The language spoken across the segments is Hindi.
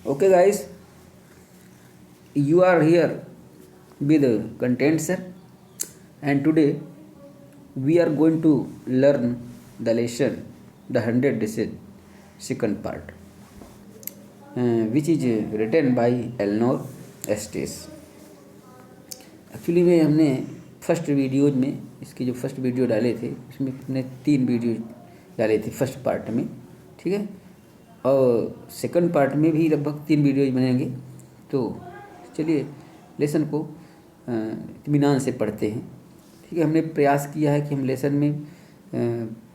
Okay, guys, you are here with content, sir, and today we are going to learn the lesson, the 100 Dishes, second part, which is written by Eleanor Estes. Actually में हमने फर्स्ट वीडियोज में इसके जो फर्स्ट वीडियो डाले थे उसमें हमने 3 वीडियो डाले थे फर्स्ट पार्ट में, ठीक है, और सेकंड पार्ट में भी लगभग 3 वीडियोज बनेंगे। तो चलिए लेसन को इत्मीनान से पढ़ते हैं, ठीक है। हमने प्रयास किया है कि हम लेसन में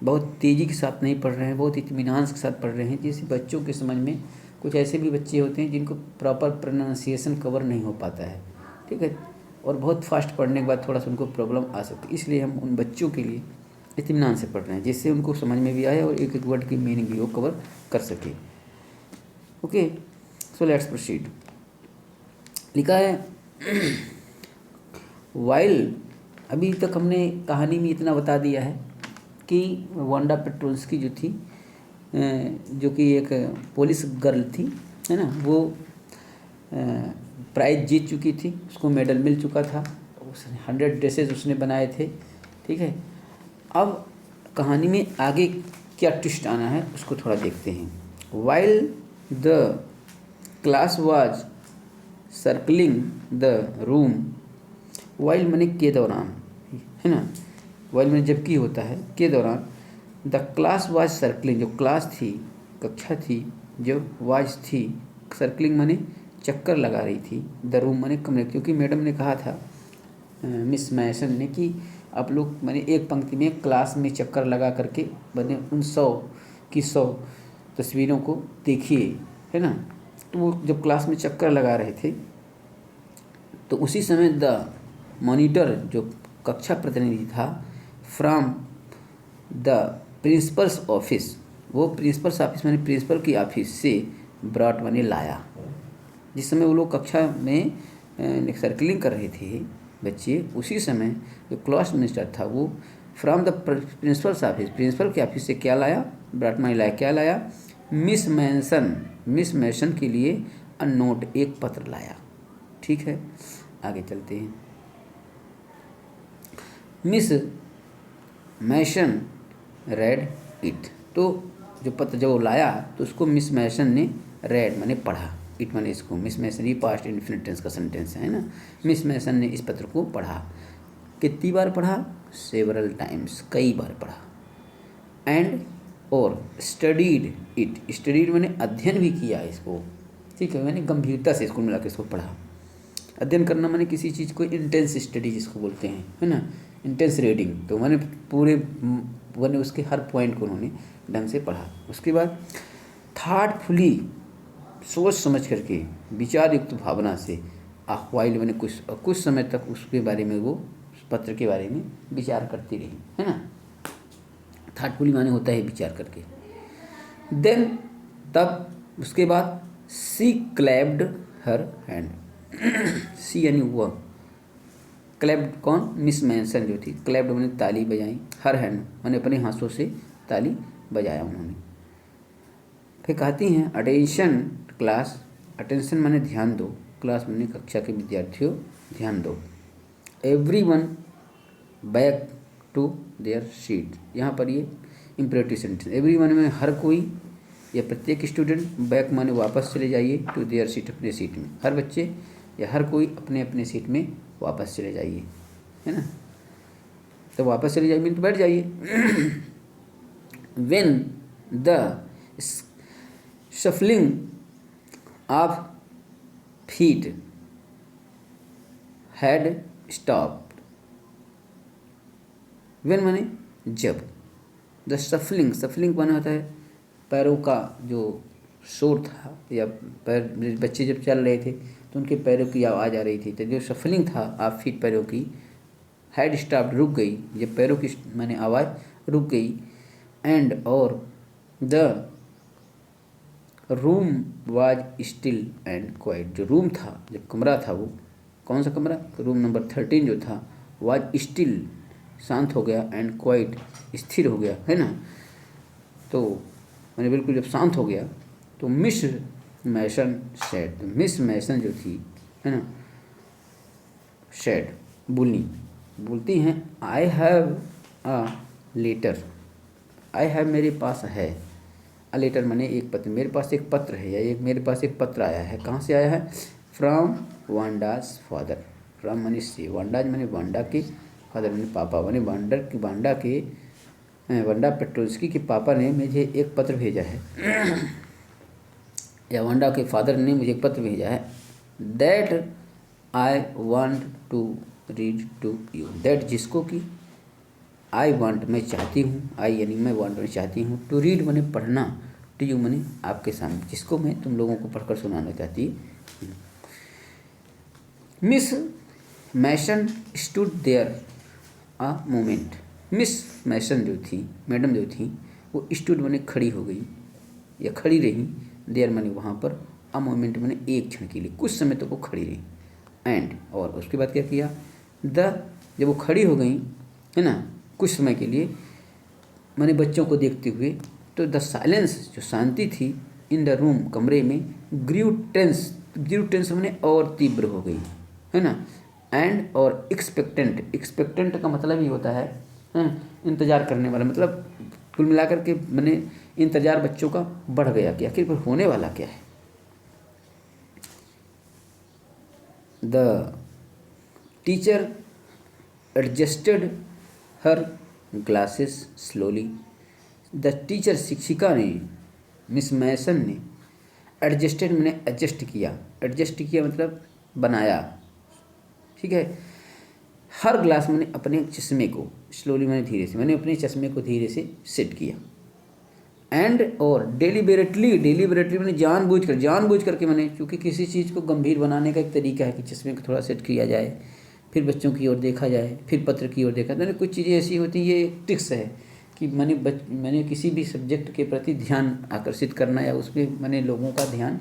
बहुत तेज़ी के साथ नहीं पढ़ रहे हैं, बहुत इत्मीनान के साथ पढ़ रहे हैं, जिससे बच्चों के समझ में कुछ ऐसे भी बच्चे होते हैं जिनको प्रॉपर प्रोनाउंसिएशन कवर नहीं हो पाता है, ठीक है, और बहुत फास्ट पढ़ने के बाद थोड़ा सा उनको प्रॉब्लम आ सकती है। इसलिए हम उन बच्चों के लिए इत्मीनान से पढ़ रहे हैं, जिससे उनको समझ में भी आए और एक एक वर्ड की मीनिंग भी वो कवर कर सके। Okay, so let's proceed. लिखा है वाइल। अभी तक हमने कहानी में इतना बता दिया है कि वांडा पेट्रोल्स्की जो थी, जो कि एक पुलिस गर्ल थी, है ना, वो प्राइज़ जीत चुकी थी, उसको मेडल मिल चुका था, उसने 100 ड्रेसेस उसने बनाए थे, ठीक है। अब कहानी में आगे क्या ट्विस्ट आना है उसको थोड़ा देखते हैं। While the class was circling the room, while मैंने के दौरान, है ना, वाइल मैंने जबकि होता है, के दौरान, द क्लास वाज सर्कलिंग, जो क्लास थी, कक्षा थी, जो वाज थी, सर्कलिंग मैंने चक्कर लगा रही थी, द रूम मैंने कमरे, क्योंकि मैडम ने कहा था मिस मैसन ने कि आप लोग मैंने एक पंक्ति में क्लास में चक्कर लगा करके मैंने उन 100 की 100 तस्वीरों को देखिए, है ना। तो वो जब क्लास में चक्कर लगा रहे थे तो उसी समय द मॉनिटर, जो कक्षा प्रतिनिधि था, फ्रॉम द प्रिंसिपल्स ऑफिस, वो प्रिंसिपल्स ऑफिस मैंने प्रिंसिपल की ऑफिस से ब्रॉट मैंने लाया। जिस समय वो लोग कक्षा में सर्कलिंग कर रहे थे बच्चे, उसी समय जो क्लास मिनिस्टर था वो from the principal's office, principal के ऑफिस से क्या लाया, ब्रॉट मैंने लाया, क्या लाया, मिस मैसन के लिए अ नोट, एक पत्र लाया, ठीक है। आगे चलते हैं। मिस मैसन रेड इट, तो जो पत्र जब वो लाया तो उसको मिस मैसन ने रेड मैंने पढ़ा, इट मैंने इसको, मिस मैसन, ये पास्ट इंडेफिनिट टेंस का सेंटेंस है ना। मिस मैसन ने इस पत्र को पढ़ा, कितनी बार पढ़ा, सेवरल टाइम्स, कई बार पढ़ा, एंड और स्टडीड इट, स्टडीड मैंने अध्ययन भी किया इसको, ठीक है, मैंने गंभीरता से इसको मिला के इसको पढ़ा। अध्ययन करना मैंने किसी चीज़ को इंटेंस स्टडी जिसको बोलते हैं, है ना, इंटेंस रीडिंग, तो मैंने पूरे मैंने उसके हर पॉइंट को उन्होंने ढंग से पढ़ा। उसके बाद थाटफुली, सोच समझ करके, विचार युक्त भावना से, व्हाइल मैंने कुछ समय तक उसके बारे में, वो पत्र के बारे में विचार करती रही, है ना। थाटफुली माने होता है विचार करके। देन, तब, उसके बाद, सी क्लैप्ड हर हैंड, सी यानी वह, क्लैप्ड कौन, मिस मैसन जो थी, क्लैप्ड मैंने ताली बजाई, हर हैंड मैंने अपने हाथों से ताली बजाया उन्होंने। फिर कहती हैं अटेंशन क्लास, अटेंशन मैंने ध्यान दो, क्लास मैंने कक्षा के विद्यार्थियों ध्यान दो, everyone back to their seat, यहाँ पर ये इम्परेटिव सेंटेंस, एवरीवन में हर कोई या प्रत्येक स्टूडेंट, बैक माने वापस चले जाइए, टू देयर सीट अपने सीट में, हर बच्चे या हर कोई अपने अपने सीट में वापस चले जाइए, है ना। तो वापस चले जाइए तो बैठ जाइए। When the shuffling of feet had stopped, when माने जब, द सफलिंग माने होता है पैरों का जो शोर था, या पैर, बच्चे जब चल रहे थे तो उनके पैरों की आवाज़ आ रही थी, तो जो सफलिंग था ऑफ फीट, पैरों की, हैड स्टॉप्ड रुक गई, जब पैरों की माने आवाज़ रुक गई, एंड और the room was still and quite, जो रूम था, जो कमरा था, वो कौन सा कमरा, रूम नंबर 13 जो था, वाज स्टिल शांत हो गया, एंड क्वाइट स्थिर हो गया, है ना। तो मैंने बिल्कुल जब शांत हो गया तो miss Mason said, miss Mason जो थी, है ना, सेड बोलती हैं, I have a letter, I have मेरे पास है, अ लेटर माने एक पत्र, मेरे पास एक पत्र है, या एक मेरे पास एक पत्र आया है। कहाँ से आया है? फ्रॉम वांडाज फादर, फ्रॉम माने से, वांडाज माने वांडा के, फादर माने पापा, माने वांडा पेट्रोल्स्की के पापा ने मुझे एक पत्र भेजा है या वांडा के फादर ने मुझे एक पत्र भेजा है। That I want to read to you, that जिसको कि आई वांट मैं चाहती हूँ, आई यानी मैं वांट मैं चाहती हूँ, टू रीड माने पढ़ना, टू यू माने आपके सामने, जिसको मैं तुम लोगों को पढ़कर सुनाना चाहती हूँ। Miss Mason stood there a moment, miss Mason जो थी, मैडम जो थी, वो स्टूड माने खड़ी हो गई या खड़ी रही, देयर माने वहाँ पर, अ मोमेंट माने एक क्षण के लिए, कुछ समय तक वो खड़ी रही। एंड और उसके बाद क्या किया? जब वो खड़ी हो गई, है ना, कुछ समय के लिए, माने बच्चों को देखते हुए, तो द साइलेंस जो शांति थी, इन द रूम कमरे में, ग्रीव टेंस माने और तीव्र हो गई, है ना, एंड और एक्सपेक्टेंट का मतलब ही होता है इंतजार करने वाला, मतलब कुल मिलाकर के मैंने इंतजार बच्चों का बढ़ गया कि आखिर होने वाला क्या है। The teacher adjusted her glasses slowly, the teacher शिक्षिका ने, मिस मैसन ने, एडजस्टेड मैंने एडजस्ट किया मतलब बनाया, ठीक है, हर ग्लास मैंने अपने चश्मे को, स्लोली मैंने धीरे से, मैंने अपने चश्मे को धीरे से सेट किया। एंड और डेलिबरेटली मैंने जानबूझ करके मैंने, क्योंकि किसी चीज़ को गंभीर बनाने का एक तरीका है कि चश्मे को थोड़ा सेट किया जाए, फिर बच्चों की ओर देखा जाए, फिर पत्र की ओर देखा जाए, कुछ चीज़ें ऐसी होती हैं, ये एक ट्रिक्स है कि मैंने किसी भी सब्जेक्ट के प्रति ध्यान आकर्षित करना या उस पर मैंने लोगों का ध्यान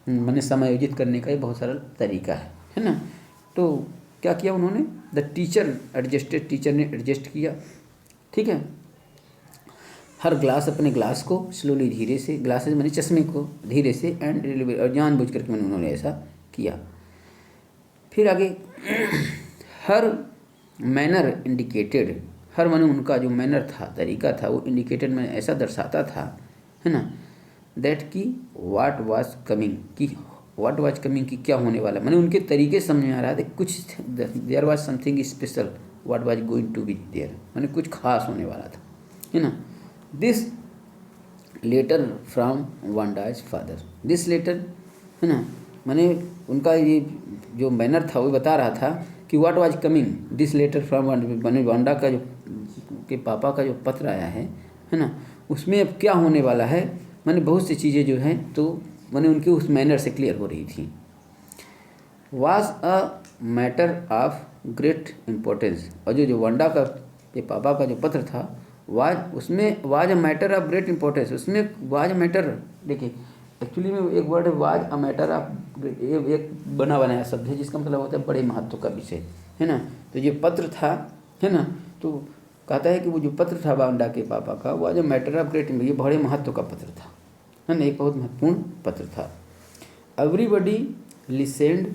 मैंने समायोजित करने का ये बहुत सरल तरीका है ना। तो क्या किया उन्होंने? द टीचर एडजस्टेड, टीचर ने एडजस्ट किया, ठीक है, हर ग्लास अपने ग्लास को स्लोली धीरे से, ग्लासेस मैंने चश्मे को धीरे से, एंड और जानबूझ करके मैंने उन्होंने ऐसा किया। फिर आगे हर मैनर इंडिकेटेड, हर माने उनका जो मैनर था, तरीका था, वो इंडिकेटेड में ऐसा दर्शाता था, है ना, दैट की व्हाट वाज कमिंग की क्या होने वाला, मैंने उनके तरीके समझ में आ रहा था कुछ, there was something special, what was going to be there, मैंने कुछ खास होने वाला था, है ना। This letter from Wanda's father, this letter, है ना, मैंने उनका ये जो बैनर था वो बता रहा था कि what was coming, this letter from Wanda का जो के पापा का जो पत्र आया है ना, उसमें अब क्या होने वाला है, मैंने बहुत सी चीज़ें जो हैं तो मैंने उनके उस मैनर से क्लियर हो रही थी। Was a matter of great importance, और जो वांडा का ये पापा का जो पत्र था, उसमें was a matter of great importance, उसमें वाज अ मैटर, देखिए एक्चुअली में एक वर्ड है वाज अ मैटर ऑफ, एक बना बनाया शब्द है जिसका मतलब होता है बड़े महत्व का विषय, है ना। तो ये पत्र था, है ना, तो कहता है कि वो जो पत्र था वांडा के पापा का, was a matter of great, ये बड़े महत्व का पत्र था, है ना, एक बहुत महत्वपूर्ण पत्र था। Everybody listened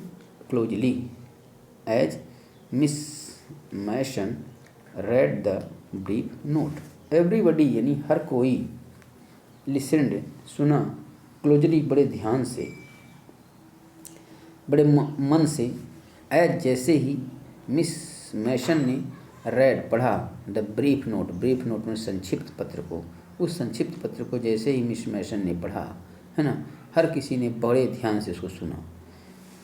closely as miss Mason read the brief note, everybody यानी हर कोई, लिसेंड सुना, क्लोजली बड़े ध्यान से, बड़े मन से, एज जैसे ही, मिस मैसन ने रेड पढ़ा, द ब्रीफ नोट में संक्षिप्त पत्र को, उस संक्षिप्त पत्र को जैसे ही मिस मैसन ने पढ़ा, है ना, हर किसी ने बड़े ध्यान से उसको सुना।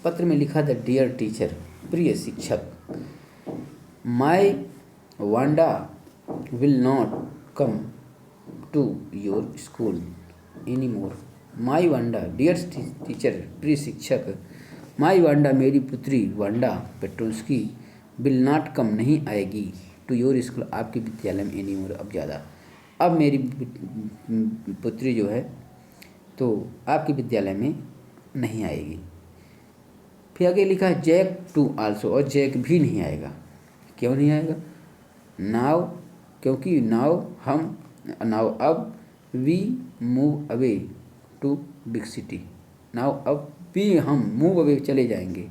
पत्र में लिखा, द डियर टीचर, प्रिय शिक्षक, my Wanda will not come to your school any more, my Wanda, dear teacher, प्रिय शिक्षक, माई वांडा मेरी पुत्री Wanda Petronski, will not come नहीं आएगी, टू योर स्कूल आपके विद्यालय में एनी मोर अब ज़्यादा, अब मेरी पुत्री जो है तो आपके विद्यालय में नहीं आएगी। फिर आगे लिखा है जैक टू आल्सो, और जैक भी नहीं आएगा। क्यों नहीं आएगा? नाव, क्योंकि नाव अब we move away to big city, now अब भी हम मूव अवे चले जाएंगे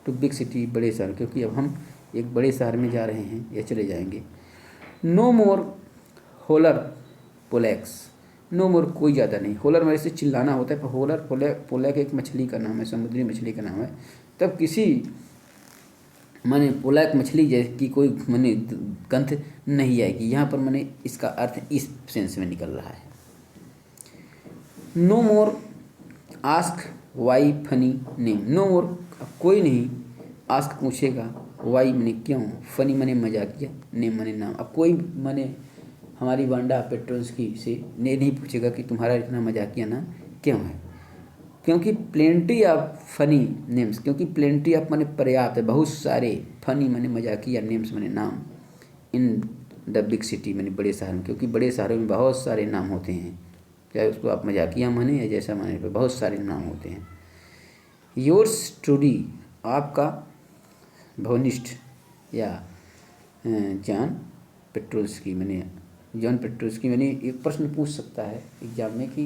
टू बिग सिटी, बड़े शहर, क्योंकि अब हम एक बड़े शहर में जा रहे हैं या चले जाएंगे। नो मोर होलर पोलैक्स, नो मोर कोई ज़्यादा नहीं। होलर मेरे से चिल्लाना होता है, पर होलर पोलैक एक मछली का नाम है, समुद्री मछली का नाम है। तब किसी माने पोलैक मछली जैसी कोई माने गंध नहीं आएगी। यहाँ पर माने इसका अर्थ इस सेंस में निकल रहा है। No more ask why funny name, no more कोई नहीं आस्क पूछेगा, वाई मने क्यों, फनी मने मजाकिया, नेम मने नाम। अब कोई मने हमारी वांडा पेट्रोल्स्की से ने नहीं पूछेगा कि तुम्हारा इतना मजाकिया नाम क्यों है, क्योंकि प्लेंटी ऑफ फनी नेम्स, क्योंकि प्लेंटी ऑफ मने पर्याप्त है, बहुत सारे, फनी मने मजाकिया, नेम्स मने नाम, इन द बिग सिटी मने बड़े शहर में, क्योंकि बड़े शहरों में बहुत सारे नाम होते हैं, चाहे उसको आप मजाकिया माने या जैसा माने, पर बहुत सारे नाम होते हैं। योर्स ट्रूली, आपका भवनिष्ठ या जॉन पेट्रोल्स्की मैंने जॉन पेट्रोल्स्की मैंने एक प्रश्न पूछ सकता है एग्जाम में कि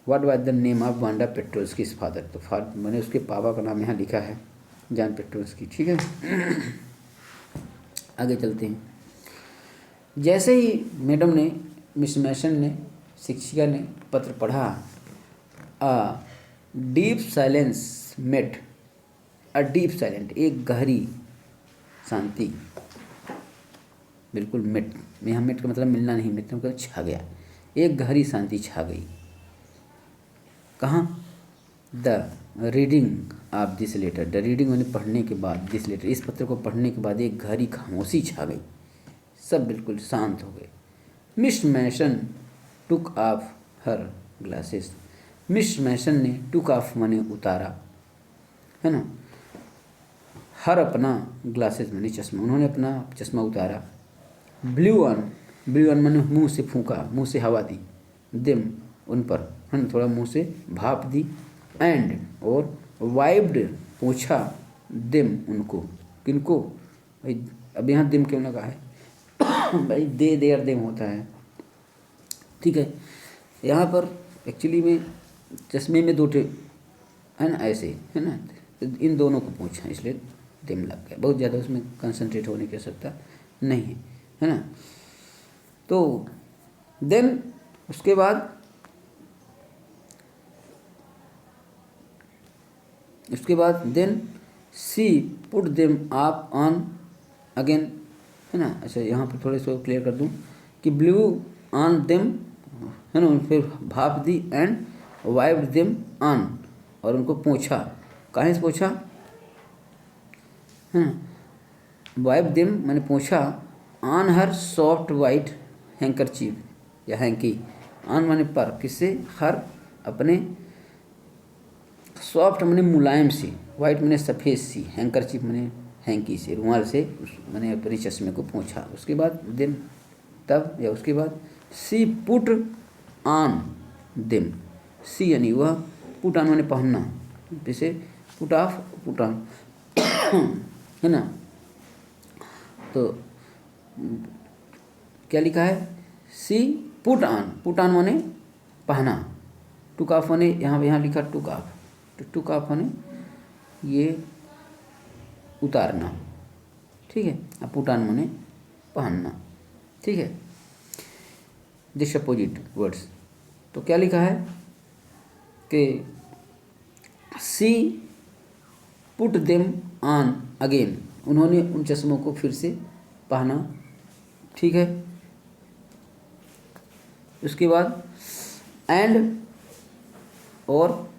what was the name of Wanda Petronski father, तो फादर मैंने उसके पापा का नाम यहाँ लिखा है जॉन पेट्रोल्स्की। ठीक है, आगे चलते हैं। जैसे ही मैडम ने, मिस मैसन ने, शिक्षिका ने पत्र पढ़ा, a deep silence met, a deep silent, एक गहरी शांति, बिल्कुल मेट, यहाँ मेट का मतलब मिलना नहीं, मेट का मतलब छा गया, एक गहरी शांति छा गई। कहाँ? The reading of this letter, the reading मैंने पढ़ने के बाद, दिस लेटर, इस पत्र को पढ़ने के बाद एक गहरी खामोशी छा गई, सब बिल्कुल शांत हो गए। Miss Mason took off her glasses, miss Mason ने टुक ऑफ माने उतारा, है ना, हर अपना ग्लासेस माने चश्मा, उन्होंने अपना चश्मा उतारा। ब्लू ऑन, ब्लू ऑन माने मुंह से फूंका, मुंह से हवा दी, दिम उन पर, है ना, थोड़ा मुंह से भाप दी, एंड और वाइब्ड पोछा, दिम उनको, किनको भाई, अब यहाँ दिम क्यों लगा है भाई, दे देर दिम होता है, ठीक है। यहाँ पर एक्चुअली में चश्मे में दो है ना, ऐसे है ना, इन दोनों को पूछा, इसलिए दिम लग गया, बहुत ज़्यादा उसमें कंसंट्रेट होने की आवश्यकता नहीं है ना। तो देन उसके बाद देन सी पुट देम आप ऑन अगेन, है ना। अच्छा, यहाँ पर थोड़े से क्लियर कर दूँ कि ब्लू ऑन देम, है ना, फिर भाप दी, एंड वाइप्ड देम ऑन, और उनको पोंछा, कहाँ से पोंछा, है ना, वाइप देम मैंने पोंछा, on her soft white handkerchief या हैंकी, ऑन माने पर, किससे, हर अपने, सॉफ्ट माने मुलायम सी, वाइट माने सफ़ेद सी, हैंकरचीफ माने हैंकी से, रुमाल से मैंने अपने चश्मे को पोंछा। उसके बाद देन, तब या उसके बाद सी पुट ऑन देम, सी यानी वह, पुट ऑन माने पहनना, जैसे पुट ऑफ, पुट ऑन है ना। तो क्या लिखा है, सी पुट ऑन माने पहना, टुक ऑफ माने यहाँ लिखा टुक ऑफ, तो टुक ऑफ माने ये उतारना, ठीक है, अब पुट ऑन माने पहनना, ठीक है, दिस अपोजिट वर्ड्स। तो क्या लिखा है कि सी पुट देम ऑन अगेन, उन्होंने उन चश्मों को फिर से पहना, ठीक है। उसके बाद एंड और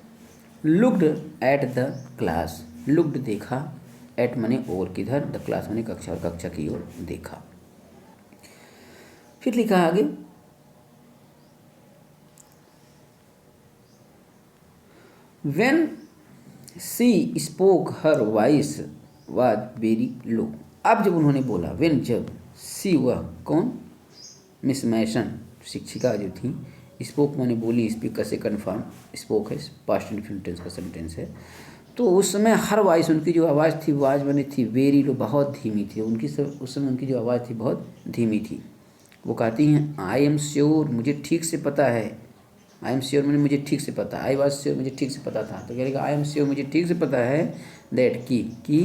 looked at the class, looked देखा, एट मने और, किधर, द क्लास मने कक्षा, और कक्षा की ओर देखा। फिर लिखा आगे, when she spoke her voice was very low, अब जब उन्होंने बोला, व्हेन जब, सी वह कौन, मिस मैसन शिक्षिका जो थी, स्पोक माने बोली, स्पीकर से कन्फर्म, स्पोक है पास्ट इंडेफिनिट टेंस का सेंटेंस है। तो उस समय हर वॉइस, उनकी जो आवाज़ थी, आवाज़ माने थी वेरी लो, बहुत धीमी थी उनकी, सब उस समय उनकी जो आवाज़ थी बहुत धीमी थी। वो कहती हैं, आई एम श्योर, मुझे ठीक से पता है, आई एम श्योर मैंने मुझे ठीक से पता, आई वॉज श्योर मुझे ठीक से पता था, तो कहेगा आई एम श्योर मुझे ठीक से पता है दैट कि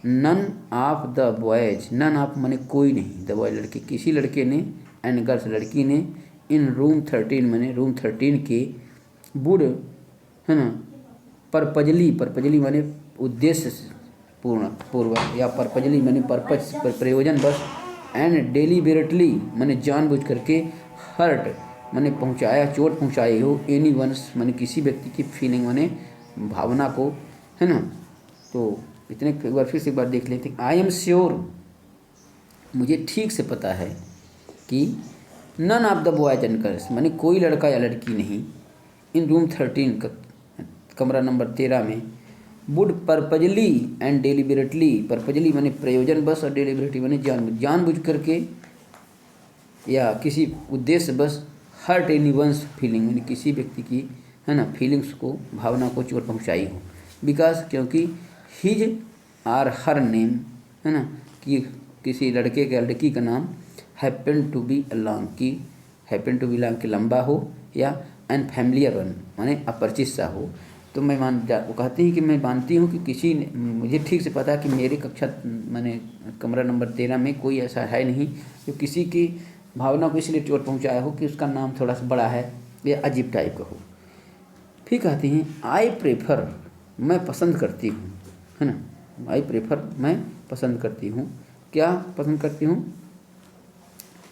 none of the boys, none of माने कोई नहीं, द बॉय लड़के, किसी लड़के ने, एंड गर्ल्स लड़की ने, इन रूम 13 माने रूम 13 के, वुड है ना, परपजली माने उद्देश्य पूर्वक, या परपजली माने पर्पज प्रयोजन बस, एंड डेलिबरेटली माने जानबूझ करके, हर्ट माने पहुंचाया, चोट पहुंचाई हो, एनी वंस माने किसी व्यक्ति की फीलिंग माने भावना को, है ना। तो इतने एक बार फिर से एक बार देख लेते हैं। आई एम श्योर मुझे ठीक से पता है कि none of the boys and girls माने कोई लड़का या लड़की नहीं, इन रूम 13 का कमरा नंबर 13 में, would purposely and deliberately, purposely माने प्रयोजन बस और डेलिबरेटली माने जानबूझ करके या किसी उद्देश्य बस, हर्ट एनी वंस फीलिंग माने किसी व्यक्ति की, है ना, फीलिंग्स को, भावना को चोट पहुंचाई हो, बिकॉज क्योंकि हिज आर हर नेम, है ना, कि किसी लड़के या लड़की का नाम हैपन टू बी लॉन्ग, की हैपन टू बी लॉन्ग की लंबा हो, या अनफैमिलियर वन माने अपरिचित सा हो। तो मैं वो कहते हैं कि मैं मानती हूँ कि किसी ने, मुझे ठीक से पता है कि मेरी कक्षा माने कमरा नंबर 13 में कोई ऐसा है नहीं जो किसी की भावना को इसलिए चोट पहुँचाया हो कि उसका नाम थोड़ा सा बड़ा है या अजीब टाइप का हो। फिर कहती हैं आई प्रेफर, मैं पसंद करती हूँ, है ना, आई प्रेफर मैं पसंद करती हूँ, क्या पसंद करती हूँ,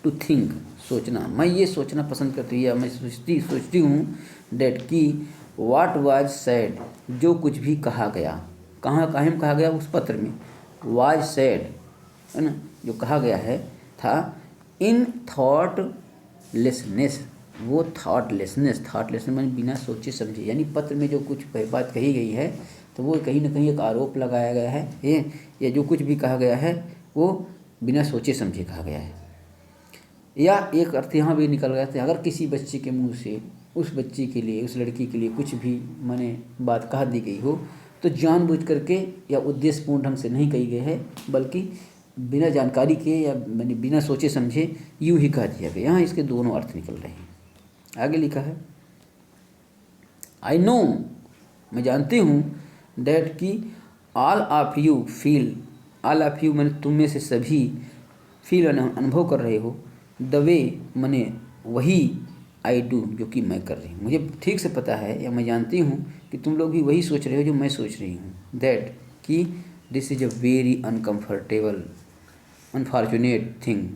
टू थिंक सोचना, मैं ये सोचना पसंद करती हूँ या मैं सोचती हूँ डेट कि वाट वाज सैड जो कुछ भी कहा गया, कहाँ कहा गया उस पत्र में, वाज सैड है ना, जो कहा गया है था, इन थॉटलेसनेस, वो थॉटलेसनेस मैंने बिना सोचे समझे, यानी पत्र में जो कुछ बात कही गई है तो वो कहीं ना कहीं एक आरोप लगाया गया है, ये जो कुछ भी कहा गया है वो बिना सोचे समझे कहा गया है। या एक अर्थ यहाँ भी निकल गया था, अगर किसी बच्चे के मुंह से उस बच्ची के लिए, उस लड़की के लिए कुछ भी माने बात कह दी गई हो तो जानबूझ करके या उद्देश्यपूर्ण ढंग से नहीं कही गई है, बल्कि बिना जानकारी के या मैंने बिना सोचे समझे यूँ ही कह दिया गया। यहाँ इसके दोनों अर्थ निकल रहे हैं। आगे लिखा है आई नो, मैं जानती हूँ, डैट कि all of you feel, all of you मैंने तुम में से सभी, फील अनुभव कर रहे हो, द वे मैंने वही, आई डू जो कि मैं कर रही हूँ, मुझे ठीक से पता है या मैं जानती हूँ कि तुम लोग भी वही सोच रहे हो जो मैं सोच रही हूँ, दैट कि this is a very uncomfortable unfortunate thing,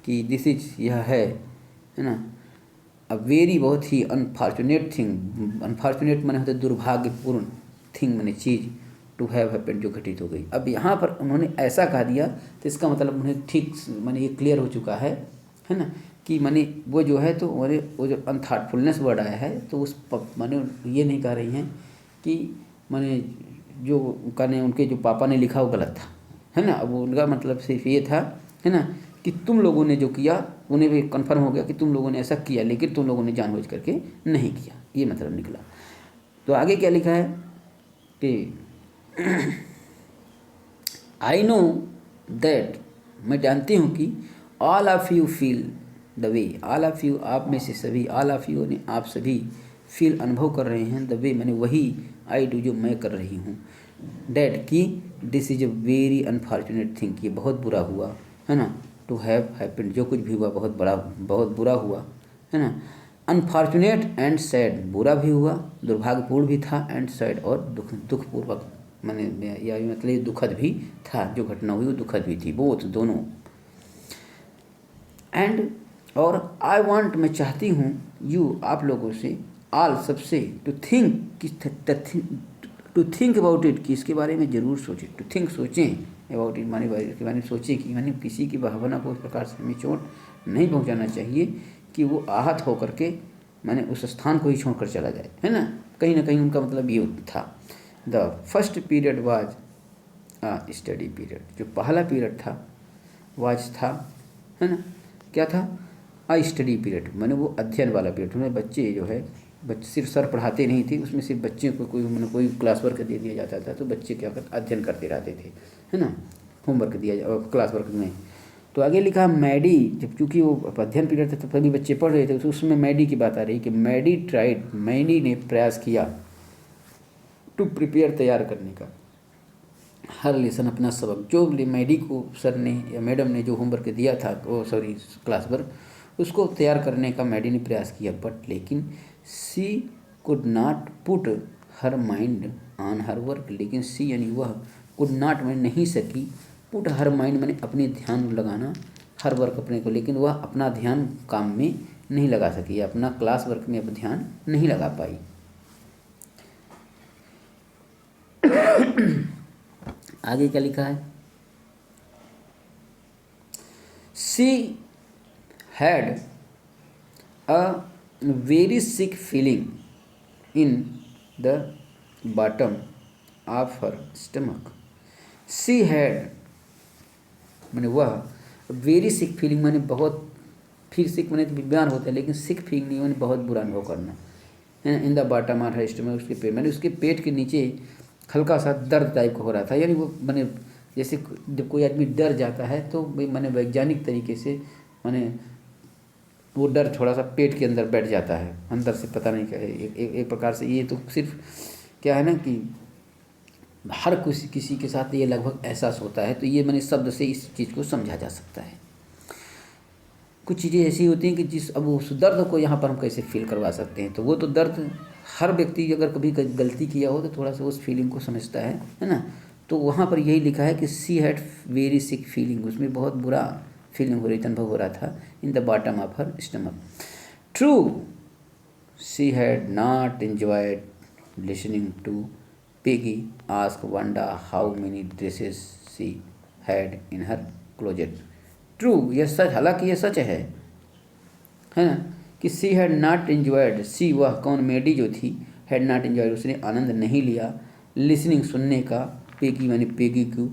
कि दिस इज यह है ना, अ वेरी बहुत ही अनफॉर्चुनेट थिंग, अनफॉर्चुनेट माने होता है दुर्भाग्यपूर्ण, थिंग माने चीज़, टू हैव हैपेंड जो घटित हो गई। अब यहाँ पर उन्होंने ऐसा कहा दिया तो इसका मतलब उन्हें ठीक माने ये क्लियर हो चुका है ना, कि माने वो जो है तो वो जो अनथॉटफुलनेस वर्ड आया है तो उस माने ये नहीं कह रही हैं कि माने जो कहने उनके जो पापा ने लिखा वो गलत था, है ना। अब उनका मतलब सिर्फ ये था, है ना, कि तुम लोगों ने जो किया उन्हें भी कन्फर्म हो गया कि तुम लोगों ने ऐसा किया, लेकिन तुम लोगों ने जानबूझ करके नहीं किया, ये मतलब निकला। तो आगे क्या लिखा है कि आई नो दैट, मैं जानती हूँ कि all of you feel the way, all of you आप में से सभी, ऑल ऑफ यू ने आप सभी, फील अनुभव कर रहे हैं, द वे मैंने वही, आई डू जो मैं कर रही हूँ, डैट कि this is a very unfortunate thing, ये बहुत बुरा हुआ, है ना, टू हैव हैपेंड जो कुछ भी हुआ बहुत बुरा हुआ, है ना, अनफॉर्चुनेट एंड सैड बुरा भी हुआ, दुर्भाग्यपूर्ण भी था, एंड सैड और दुखपूर्वक मैंने या मतलब दुखद भी था, जो घटना हुई वो दुखद भी थी, बोथ दोनों। एंड और आई वांट मैं चाहती हूँ, यू आप लोगों से, ऑल सबसे, टू थिंक अबाउट इट कि इसके बारे में ज़रूर सोचें, टू थिंक सोचें अबाउट इट माने इसके बारे में सोचें कि माने किसी की भावना को उस प्रकार से हमें चोट नहीं पहुँचाना चाहिए कि वो आहत होकर के माने उस स्थान को ही छोड़कर चला जाए, है ना कहीं उनका मतलब ये था। The first period was study period, जो पहला पीरियड था वाज था, है ना, क्या था, स्टडी पीरियड माने वो अध्ययन वाला पीरियड। उन्हें बच्चे जो है बच्चे सिर्फ सर पढ़ाते नहीं थे, उसमें सिर्फ बच्चे को कोई क्लास वर्क दे दिया जाता था तो बच्चे क्या करते अध्ययन करते रहते थे, है ना, होमवर्क दिया क्लास वर्क में, तो आगे लिखा मैडी, जब चूँकि वो अध्ययन पीरियड था तो सभी बच्चे पढ़ रहे थे, तो उसमें मैडी की बात आ रही कि मैडी ट्राइड, मैडी ने प्रयास किया टू प्रिपेयर, तैयार करने का, हर लेसन अपना सबक, जो मैडी को सर ने या मैडम ने जो होमवर्क दिया था, वो सॉरी क्लास वर्क, उसको तैयार करने का मैडी ने प्रयास किया, बट लेकिन she could not put her mind on her work, लेकिन सी यानी वह कुड नॉट मैंने नहीं सकी, पुट हर माइंड मैंने अपने ध्यान लगाना, हर वर्क अपने को, लेकिन वह अपना ध्यान काम में नहीं लगा सकी, अपना क्लास वर्क में अब ध्यान नहीं लगा पाई। आगे क्या लिखा है, she had a very sick feeling in the bottom of her stomach. She had मैंने वह, वेरी सिक फीलिंग मैंने बहुत, फिर सिक मैंने तो बीमार होता है, लेकिन सिक फीलिंग नहीं मैंने बहुत बुरा अनुभव करना है, इन the bottom of her stomach, उसके पेट, मैंने उसके पेट के नीचे हल्का सा दर्द टाइप का हो रहा था, यानी वो मैंने जैसे जब कोई आदमी डर जाता है तो मैंने वैज्ञानिक तरीके से मैंने वो डर थोड़ा सा पेट के अंदर बैठ जाता है, अंदर से पता नहीं क्या है, एक प्रकार से ये तो सिर्फ क्या है ना कि हर किसी के साथ ये लगभग एहसास होता है, तो ये मैंने शब्द से इस चीज़ को समझा जा सकता है। कुछ चीज़ें ऐसी होती हैं कि अब उस दर्द को यहाँ पर हम कैसे फील करवा सकते हैं, तो वो तो दर्द हर व्यक्ति अगर कभी गलती किया हो तो थोड़ा सा उस फीलिंग को समझता है ना। तो वहाँ पर यही लिखा है कि she had very sick feeling, उसमें बहुत बुरा फीलिंग हो रही थी, अनुभव हो रहा था, in the bottom of her stomach. True, she had not enjoyed listening to Peggy asked Wanda how many dresses she had in her closet. True, यह सच, हालांकि यह सच है ना कि she had not enjoyed, she वह कौन, मेडी जो थी, had not enjoyed उसने आनंद नहीं लिया, listening सुनने का, पेगी मैंने पेगी को,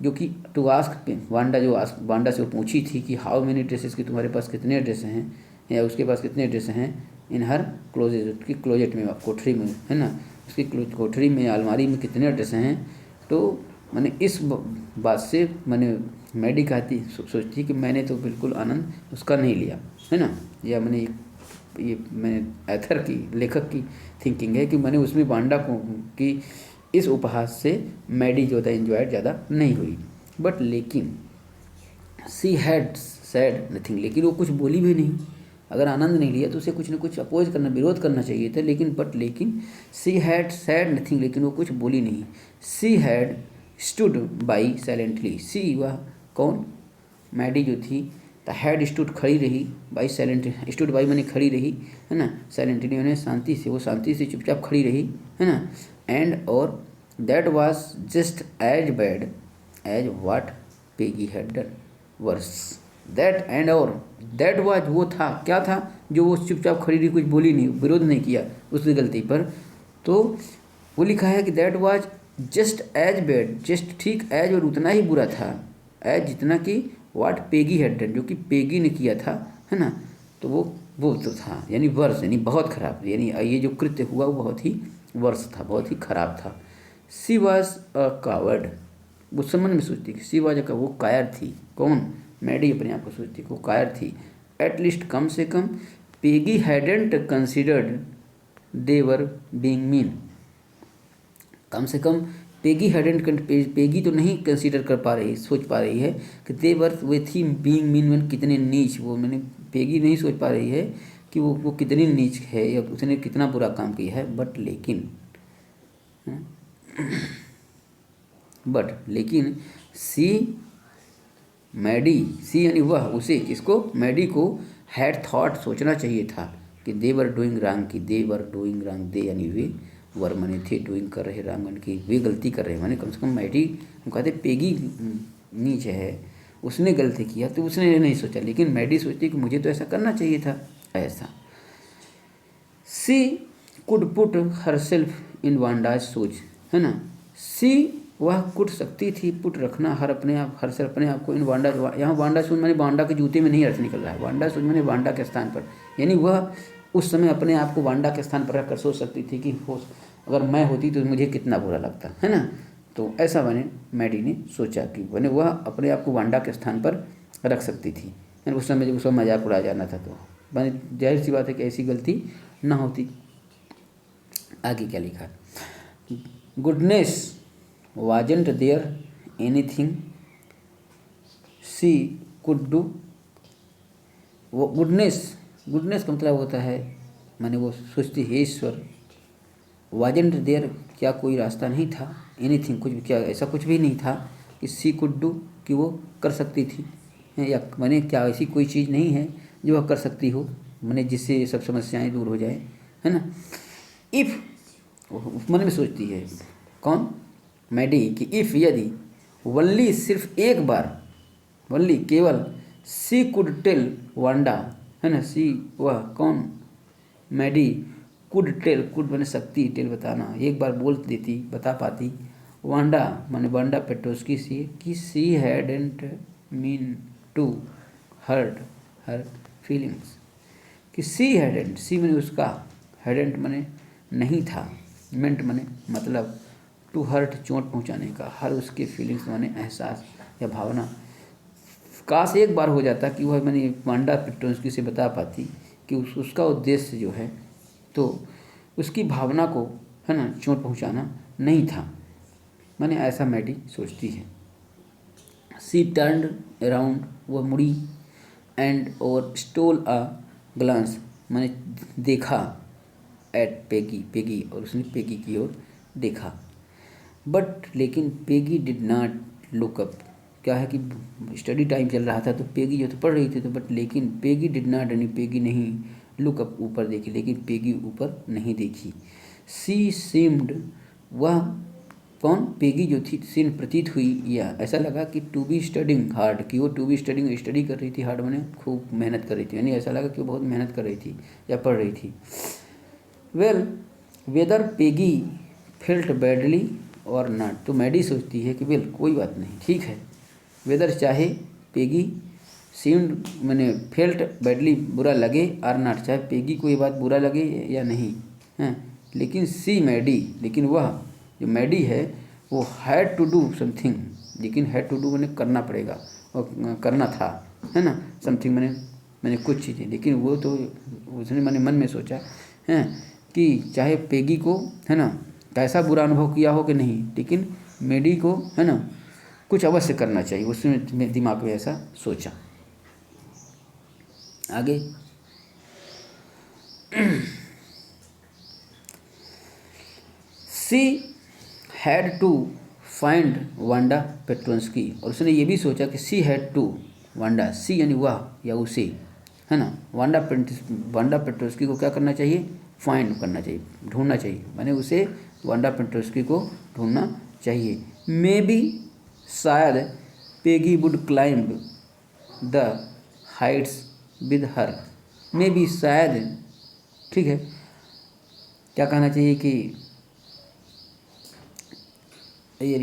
जो कि टू आस्क वांडा, जो वांडा से वो पूछी थी कि हाउ मेनी ड्रेसेस, कि तुम्हारे पास कितने ड्रेस हैं, या उसके पास कितने ड्रेस हैं, इन हर क्लोजेट, उसकी क्लोजेट में, कोठरी में, है ना, उसकी कोठरी में, अलमारी में कितने ड्रेस हैं। तो मैंने इस बात से मैंने मैडी कहती सोचती कि मैंने तो बिल्कुल आनंद उसका नहीं लिया, है ना, या मैंने ये मैंने एथर की, लेखक की थिंकिंग है कि मैंने उसमें वांडा को की इस उपहास से मैडी जो था एंजॉयड ज़्यादा नहीं हुई, बट लेकिन सी हैड सैड नथिंग, लेकिन वो कुछ बोली भी नहीं, अगर आनंद नहीं लिया तो उसे कुछ न कुछ अपोज करना, विरोध करना चाहिए था, लेकिन सी हैड सैड नथिंग, लेकिन वो कुछ बोली नहीं। She had stood by silently, she वह कौन, मैडी जो थी, द हैड स्टूड खड़ी रही, बाई साइलेंट, स्टूड बाई मैंने खड़ी रही, है ना, साइलेंटली मैंने शांति से, वो शांति से चुपचाप खड़ी रही, है ना, एंड और that was just as bad as what Peggy had done, worse, that and और दैट वाज वो था, क्या था, जो वो चुपचाप खड़ी रही, कुछ बोली नहीं, विरोध नहीं किया उसकी गलती पर, तो वो लिखा है कि that was just as bad, just ठीक एज, और उतना ही बुरा था, एज जितना कि व्हाट पेगी हैड डन, जो कि पेगी ने किया था, है ना, तो वो तो था, यानी वर्ष, यानी बहुत खराब, यानी ये जो कृत्य हुआ वो बहुत ही वर्ष था, बहुत ही खराब था। सी वॉज अ कावर्ड, वो समझ में सोचती कि सी वॉज वो कायर थी, कौन, मैडी अपने आप को सोचती वो कायर थी, एटलीस्ट कम से कम Peggy hadn't considered they were being mean, कम से कम पेगी हैडेंट, पेगी तो नहीं कंसीडर कर पा रही, सोच पा रही है कि दे वर वे थी बीइंग मीन, मैंने कितने नीच, वो मैंने पेगी नहीं सोच पा रही है कि वो कितनी नीच है या उसने कितना बुरा काम किया है, बट लेकिन सी मैडी, सी यानी वह, उसे, इसको, मैडी को, हैड थॉट सोचना चाहिए था कि दे वर डूइंग रॉन्ग, की दे वर डूइंग रॉन्ग, दे यानी वे, वर माने थे, डूइंग कर रहे, रॉन्ग माने कि वे गलती कर रहे, माने कम से कम मैडी, हम कहते पेगी नीच है, उसने गलती किया तो उसने नहीं सोचा, लेकिन मैडी सोचती कि मुझे तो ऐसा करना चाहिए था, ऐसा। She could put herself in Wanda's shoes, है ना, सी वह कुट सकती थी, पुट रखना, हर अपने आप, हर से अपने आप को, इन वांडा, यहाँ वांडा शूज मैंने वांडा के जूते में नहीं अर्थ निकल रहा है, वांडा शूज मैंने वांडा के स्थान पर, यानी वह उस समय अपने आप को वांडा के स्थान पर रखकर सोच सकती थी कि हो अगर मैं होती तो मुझे कितना बुरा लगता, है ना, तो ऐसा मैंने मैडी ने सोचा कि मैंने वह अपने आप को वांडा के स्थान पर रख सकती थी, यानी उस समय जब उसका मजाक उड़ाया जाना था, तो मैंने जाहिर सी बात है कि ऐसी गलती ना होती। आगे क्या लिखा, goodness wasn't there anything she could do. वो गुडनेस, गुडनेस का मतलब होता है, माने वो सोचती है ईश्वर, वाजंट देयर क्या कोई रास्ता नहीं था, एनीथिंग कुछ भी, क्या ऐसा कुछ भी नहीं था कि सी कुड डू कि वो कर सकती थी, या माने क्या ऐसी कोई चीज़ नहीं है जो वह कर सकती हो, माने जिससे सब समस्याएं दूर हो जाए, है ना। इफ़, मन में सोचती है कौन, मैडी, कि इफ़ यदि, वल्ली सिर्फ एक बार, वल्ली केवल, सी कुड टेल वांडा, है ना, सी वह कौन, मैडी, कुड टेल, कुड बने सकती, टेल बताना, एक बार बोल देती, बता पाती, वांडा माने वांडा पेट्रोस्की से, कि she hadn't meant to hurt her feelings, कि सी हैडेंट, सी माने उसका, हैडेंट माने नहीं था, मेंट माने मतलब, टू हर्ट चोट पहुंचाने का, हर उसके फीलिंग्स माने एहसास या भावना, काश एक बार हो जाता कि वह मैंने वांडा पेट्रोस्की से बता पाती कि उसका उद्देश्य जो है, तो उसकी भावना को, है ना, चोट पहुंचाना नहीं था, मैंने ऐसा मैडी सोचती है। सी टर्न्ड अराउंड, वह मुड़ी, एंड और स्टोल अ ग्लांस, मैंने देखा, एट पेगी, पेगी, और उसने पेगी की ओर देखा, बट लेकिन Peggy did not look up, क्या है कि स्टडी टाइम चल रहा था, तो पेगी जो तो पढ़ रही थी, तो बट लेकिन पेगी डिड नॉट, यानी पेगी नहीं, लुक अप ऊपर देखी, लेकिन पेगी ऊपर नहीं देखी। सी सीम्ड, वह कौन, पेगी जो थी, सीन प्रतीत हुई, या ऐसा लगा कि टू बी स्टडिंग हार्ड, कि वो टू बी स्टडिंग, स्टडी कर रही थी, हार्ड मैंने खूब मेहनत कर रही थी, यानी ऐसा लगा कि वो बहुत मेहनत कर रही थी या पढ़ रही थी। Well whether Peggy felt badly और नॉट, तो मैडी सोचती है कि वेल कोई बात नहीं, ठीक है, वेदर चाहे पेगी, सीम्ड मैंने फेल्ट बैडली बुरा लगे, और नॉट चाहे पेगी को ये बात बुरा लगे या नहीं, हैं, लेकिन सी मैडी, लेकिन वह जो मैडी है वो हैड टू डू समथिंग, लेकिन हैड टू डू मैंने करना पड़ेगा, और करना था, है ना, समथिंग मैंने मैंने कुछ चीज़ें, लेकिन वो तो उसने मैंने मन में सोचा है कि चाहे पेगी को, है ना, कैसा बुरा अनुभव किया हो कि नहीं, लेकिन मेडी को, है ना, कुछ अवश्य करना चाहिए, उसने दिमाग में ऐसा सोचा। आगे she had to find Wanda Petroski, और उसने ये भी सोचा कि she had to, Wanda, she यानी वह या उसे, है ना, वांडा पेट्रोस्की को क्या करना चाहिए, फाइंड करना चाहिए, ढूंढना चाहिए, माने उसे वांडा पेट्रोस्की को ढूंढना चाहिए। मे बी शायद Peggy would climb the Heights with her, may be शायद, ठीक है, क्या कहना चाहिए कि ये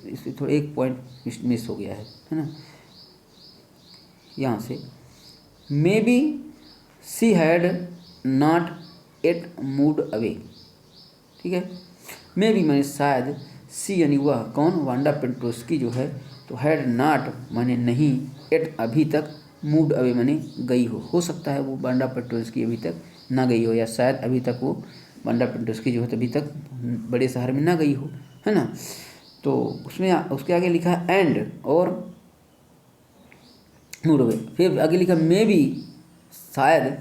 इसमें थोड़ा एक पॉइंट मिस हो गया है ना, यहाँ से, maybe she had not yet moved away, ठीक है, मे बी मैंने शायद, सी यानी वह कौन, वांडा पेट्रोस्की जो है, तो हैड नॉट माने नहीं, एट अभी तक, मूड अवे माने गई हो सकता है वो वांडा पेट्रोस्की अभी तक ना गई हो, या शायद अभी तक वो वांडा पेट्रोस्की जो है अभी तक बड़े शहर में ना गई हो, है ना। तो उसमें उसके आगे लिखा एंड और मूड अवे, फिर आगे लिखा मे बी शायद,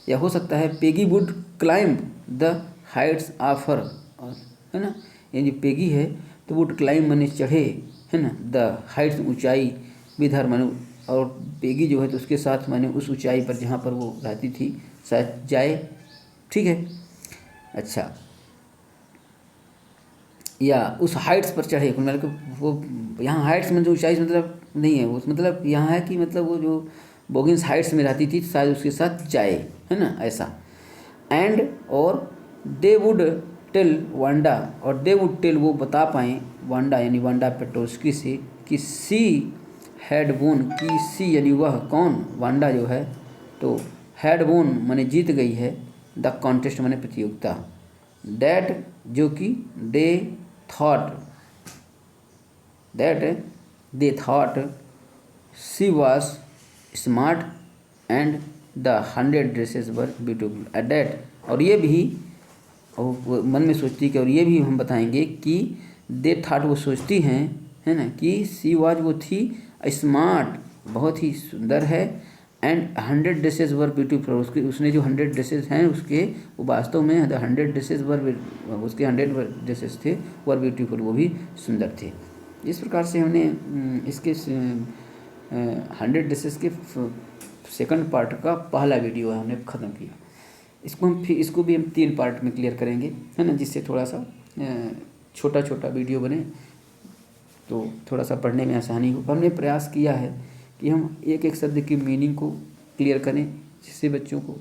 या हो सकता है Peggy would climb the Heights of her, है ना, ये जो पेगी है तो वुड क्लाइंब माने चढ़े, है ना, द हाइट्स ऊंचाई, विधर माने, और पेगी जो है तो उसके साथ माने उस ऊंचाई पर जहाँ पर वो रहती थी शायद जाए, ठीक है। अच्छा, या उस हाइट्स पर चढ़े, मतलब वो यहाँ हाइट्स में जो ऊंचाई मतलब नहीं है, उस मतलब यहाँ है कि मतलब वो जो बोगिंस हाइट्स में रहती थी शायद उसके साथ जाए, है ना, ऐसा। एंड और दे वुड टेल वांडा, और दे वुड टेल वो बता पाएँ वांडा यानी वांडा पेट्रोस्की से, कि सी हैड वोन, की सी यानी वह कौन, वांडा जो है, तो हैड वोन माने जीत गई है, द कॉन्टेस्ट माने प्रतियोगिता, दैट जो कि they thought, that they thought she was smart and the 100 dresses were beautiful at that. और ये भी वो मन में सोचती कि, और ये भी हम बताएंगे कि दे थाट, वो सोचती हैं, है ना, कि सी वाज, वो थी स्मार्ट, बहुत ही सुंदर है, एंड 100 ड्रेसेस वर ब्यूटीफुल, उसने जो 100 ड्रेसेस हैं उसके, वो वास्तव में 100 ड्रेसेस वर, उसके 100 ड्रेसेस थे वर ब्यूटीफुल, वो भी सुंदर थे। इस प्रकार से हमने इसके 100 ड्रेसेस के सेकंड पार्ट का पहला वीडियो हमने ख़त्म किया। इसको भी हम 3 पार्ट में क्लियर करेंगे, है ना, जिससे थोड़ा सा छोटा छोटा वीडियो बने तो थोड़ा सा पढ़ने में आसानी हो। हमने प्रयास किया है कि हम एक एक शब्द की मीनिंग को क्लियर करें, जिससे बच्चों को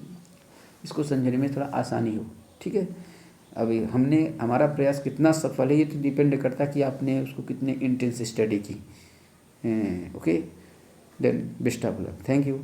इसको समझने में थोड़ा आसानी हो। ठीक है, अभी हमारा प्रयास कितना सफल है ये तो डिपेंड करता है कि आपने उसको कितने इंटेंस स्टडी की। Okay, then best of luck, thank you.